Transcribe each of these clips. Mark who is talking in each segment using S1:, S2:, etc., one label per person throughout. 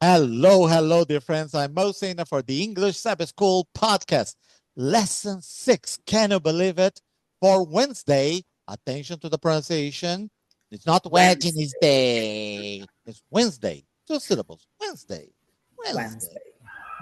S1: Hello, hello, dear friends. I'm Mo Sena for the English Sabbath School podcast. Lesson 6. Can you believe it? For Wednesday, attention to the pronunciation. It's not
S2: Wednesday.
S1: Wednesday. It's Wednesday. Two syllables. Wednesday. Wednesday.
S2: Wednesday.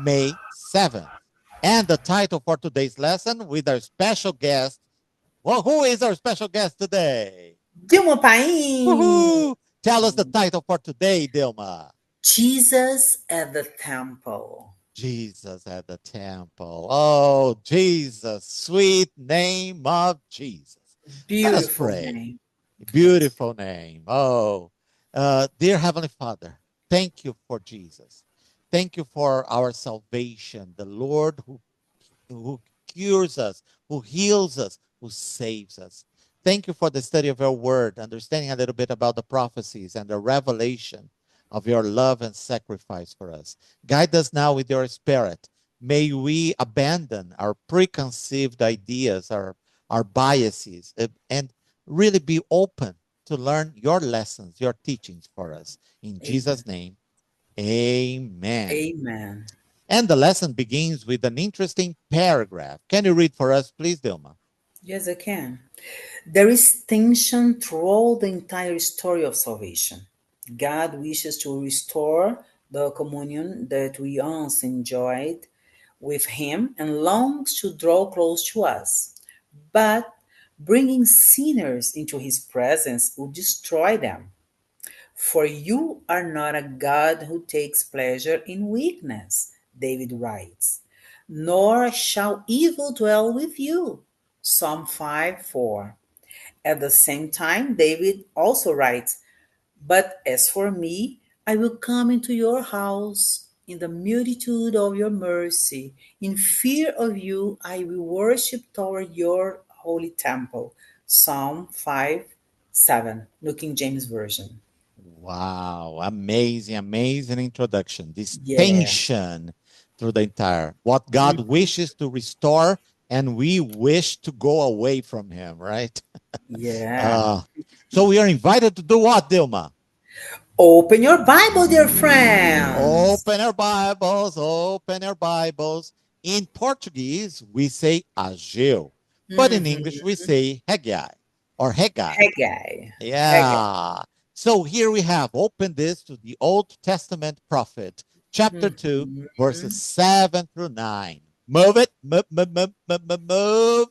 S1: May 7th. And the title for today's lesson with our special guest. Well, who is our special guest today?
S2: Dilma Paim.
S1: Woohoo! Tell us the title for today, Dilma.
S2: Jesus at the temple.
S1: Jesus at the temple. Oh, Jesus, sweet name of Jesus. Let us
S2: Beautiful
S1: pray.
S2: name. Let's
S1: Beautiful name. Oh, dear Heavenly Father, thank you for Jesus. Thank you for our salvation, the Lord who cures us, who heals us, who saves us. Thank you for the study of your word, understanding a little bit about the prophecies and the revelation of your love and sacrifice for us. Guide us now with your spirit. May we abandon our preconceived ideas, our biases, and really be open to learn your lessons, your teachings for us. In
S2: Amen.
S1: Jesus' name, amen.
S2: Amen.
S1: And the lesson begins with an interesting paragraph. Can you read for us, please, Dilma?
S2: Yes, I can. There is tension throughout the entire story of salvation. God wishes to restore the communion that we once enjoyed with Him and longs to draw close to us. But bringing sinners into His presence will destroy them. For you are not a God who takes pleasure in weakness, David writes, nor shall evil dwell with you. Psalm 5:4. At the same time, David also writes, but as for me, I will come into your house in the multitude of your mercy. In fear of you, I will worship toward your holy temple. Psalm 5:7, New King James Version.
S1: Wow, amazing, amazing introduction. This
S2: Yeah.
S1: tension through the entire, what God
S2: Mm,
S1: wishes to restore, and we wish to go away from Him, right?
S2: yeah.
S1: Uh, so we are invited to do what, Dilma?
S2: Open your Bible, dear friends.
S1: Open our Bibles, open our Bibles. In Portuguese, we say Ageu, but in English, we
S2: Mhm.
S1: say Haggai or Haggai.
S2: Haggai. Haggai.
S1: Yeah. So here we have opened this to the Old Testament prophet, chapter 2, verses
S2: Mhm.
S1: 7 through 9. Move it, move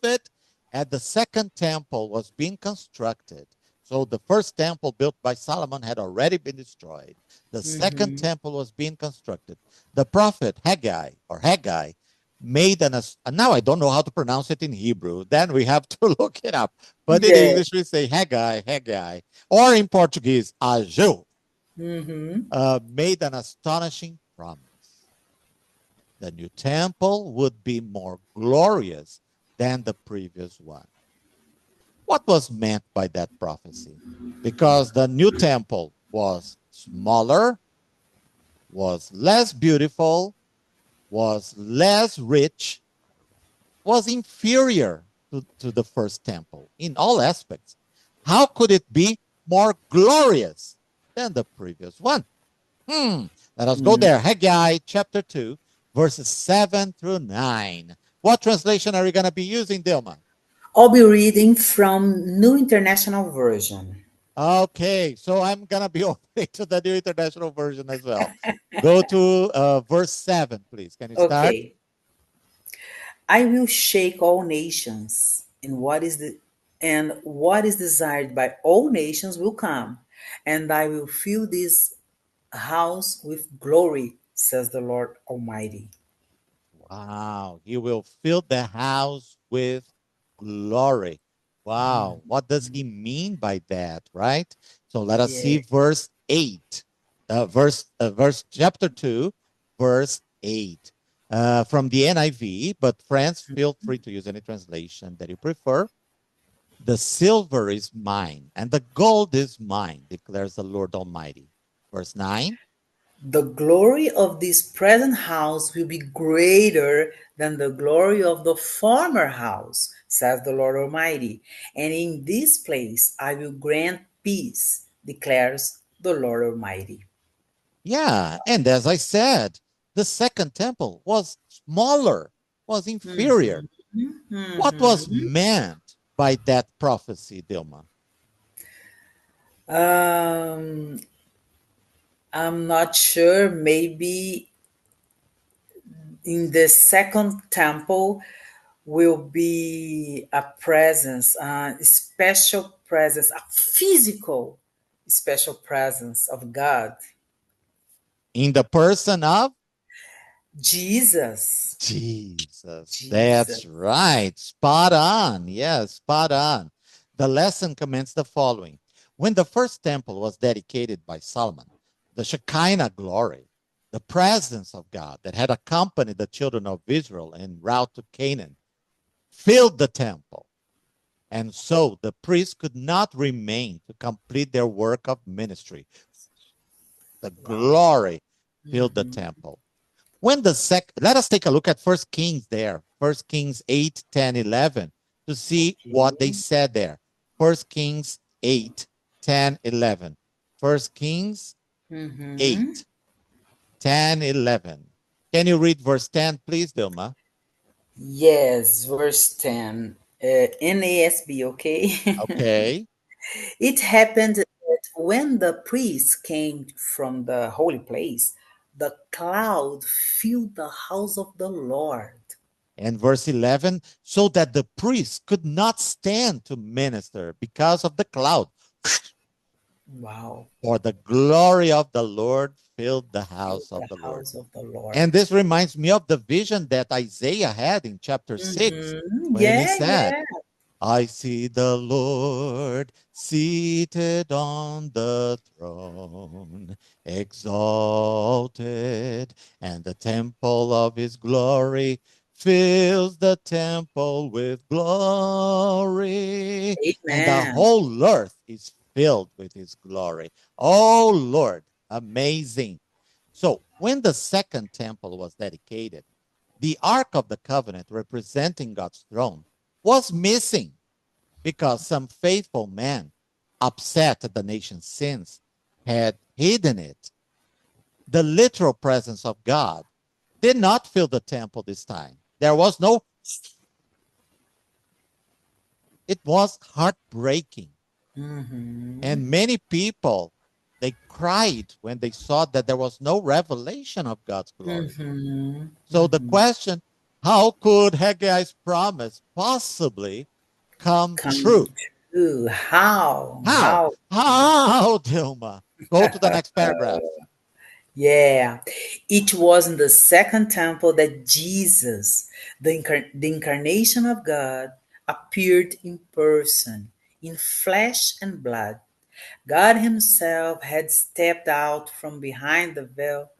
S1: it. And the second temple was being constructed. So the first temple built by Solomon had already been destroyed. The second
S2: Mhm.
S1: temple was being constructed. The prophet Haggai made now I don't know how to pronounce it in Hebrew. Then we have to look it up. But in
S2: Yeah.
S1: English, we say Haggai, or in Portuguese, Ageu,
S2: Mhm.
S1: made an astonishing promise. The new temple would be more glorious than the previous one. What was meant by that prophecy? Because the new temple was smaller, was less beautiful, was less rich, was inferior to the first temple in all aspects. How could it be more glorious than the previous one? Hmm. Let us go
S2: Mm.
S1: there. Haggai chapter 2, verses 7 through 9. What translation are you going to be using, Dilma?
S2: I'll be reading from New International Version.
S1: Okay, so I'm going to be opening to the New International Version as well. Go to verse 7, please. Can you start?
S2: Okay. I will shake all nations, and what is desired by all nations will come, and I will fill this house with glory, says the Lord Almighty.
S1: Wow, he will fill the house with glory. Wow, what does he mean by that, right? So let us see
S2: Yeah.
S1: verse 8. Verse chapter 2, verse 8. From the NIV, but friends, feel free to use any translation that you prefer. The silver is mine, and the gold is mine, declares the Lord Almighty. Verse 9.
S2: The glory of this present house will be greater than the glory of the former house, says the Lord Almighty. And in this place I will grant peace, declares the Lord Almighty.
S1: Yeah, and as I said, the second temple was smaller, was inferior.
S2: Mhm.
S1: What was
S2: Mhm.
S1: meant by that prophecy, Dilma?
S2: Um, I'm not sure. Maybe in the second temple will be a presence, a special presence, a physical special presence of God.
S1: In the person of
S2: Jesus.
S1: Jesus.
S2: Jesus.
S1: That's right. Spot on. Yes, spot on. The lesson commenced the following. When the first temple was dedicated by Solomon, the Shekinah glory, the presence of God that had accompanied the children of Israel en route to Canaan, filled the temple. And so the priests could not remain to complete their work of ministry. The
S2: Wow.
S1: glory filled the
S2: Mhm.
S1: temple. When the let us take a look at First Kings there, First Kings 8, 10, 11, to see what they
S2: Okay.
S1: said there. First Kings 8, 10, 11. First Kings
S2: Mm-hmm.
S1: 8, 10, 11. Can you read verse 10, please, Dilma?
S2: Yes, verse 10. NASB, okay?
S1: Okay.
S2: It happened that when the priests came from the holy place, the cloud filled the house of the Lord.
S1: And verse 11, so that the priests could not stand to minister because of the cloud,
S2: Wow.
S1: for the glory of the Lord filled the
S2: Filled
S1: house of
S2: the
S1: the Lord.
S2: house of the Lord.
S1: And this reminds me of the vision that Isaiah had in chapter 6
S2: Mm-hmm.
S1: when he
S2: Yeah,
S1: said,
S2: yeah.
S1: I see the Lord seated on the throne, exalted, and the temple of his glory fills the temple with glory, and the
S2: Amen.
S1: whole earth is filled with his glory. Oh Lord, amazing. So when the second temple was dedicated, the Ark of the Covenant representing God's throne was missing because some faithful men, upset at the nation's sins, had hidden it. The literal presence of God did not fill the temple this time. There was no, it was heartbreaking.
S2: Mm-hmm.
S1: And many people, they cried when they saw that there was no revelation of God's glory.
S2: Mm-hmm.
S1: So the
S2: Mm-hmm.
S1: question, how could Haggai's promise possibly come
S2: Come
S1: true?
S2: true. How?
S1: How?
S2: How?
S1: How, Dilma? Go to the next paragraph.
S2: Yeah, it was in the second temple that Jesus, the incarnation of God, appeared in person, in flesh and blood. God Himself had stepped out from behind the veil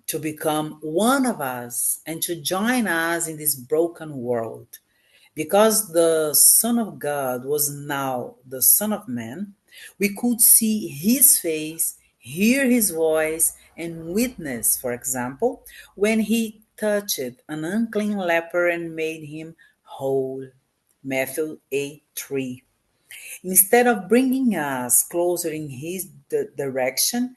S2: to become one of us and to join us in this broken world. Because the Son of God was now the Son of Man, we could see his face, hear his voice, and witness, for example, when he touched an unclean leper and made him whole. Matthew 8 3. Instead of bringing us closer in his direction,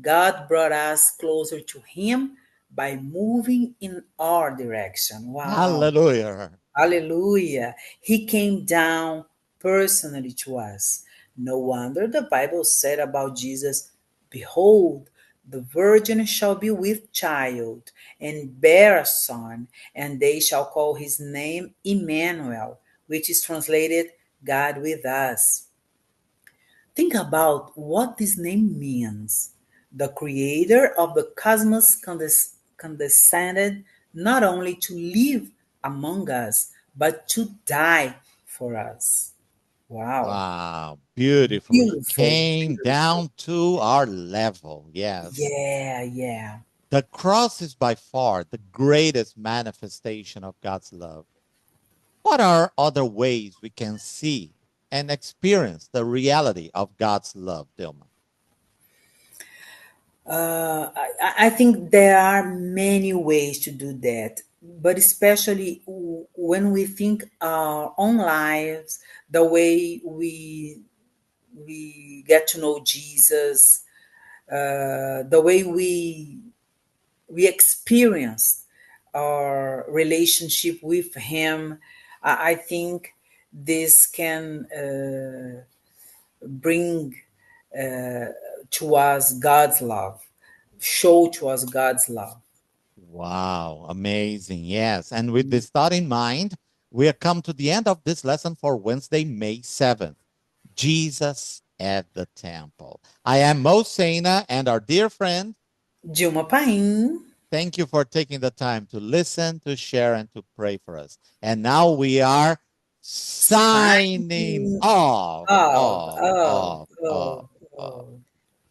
S2: God brought us closer to him by moving in our direction. Wow.
S1: Hallelujah.
S2: Hallelujah. He came down personally to us. No wonder the Bible said about Jesus, behold, the virgin shall be with child and bear a son, and they shall call his name Emmanuel, which is translated God with us. Think about what this name means. The creator of the cosmos condescended not only to live among us, but to die for us. Wow.
S1: Wow. Beautiful. He
S2: Beautiful.
S1: came
S2: Beautiful.
S1: down to our level. Yes.
S2: Yeah, yeah.
S1: The cross is by far the greatest manifestation of God's love. What are other ways we can see and experience the reality of God's love, Dilma?
S2: I think there are many ways to do that, but especially when we think our own lives, the way we get to know Jesus, the way we experience our relationship with Him. I think this can bring to us God's love, show to us God's love.
S1: Wow, amazing. Yes. And with this thought in mind, we have come to the end of this lesson for Wednesday, May 7th. Jesus at the temple. I am Mo Sena and our dear friend.
S2: Dilma Paim,
S1: Thank you for taking the time to listen, to share, and to pray for us. And now we are signing
S2: signing
S1: off,
S2: off,
S1: off,
S2: off,
S1: off,
S2: off,
S1: off, off.
S2: off.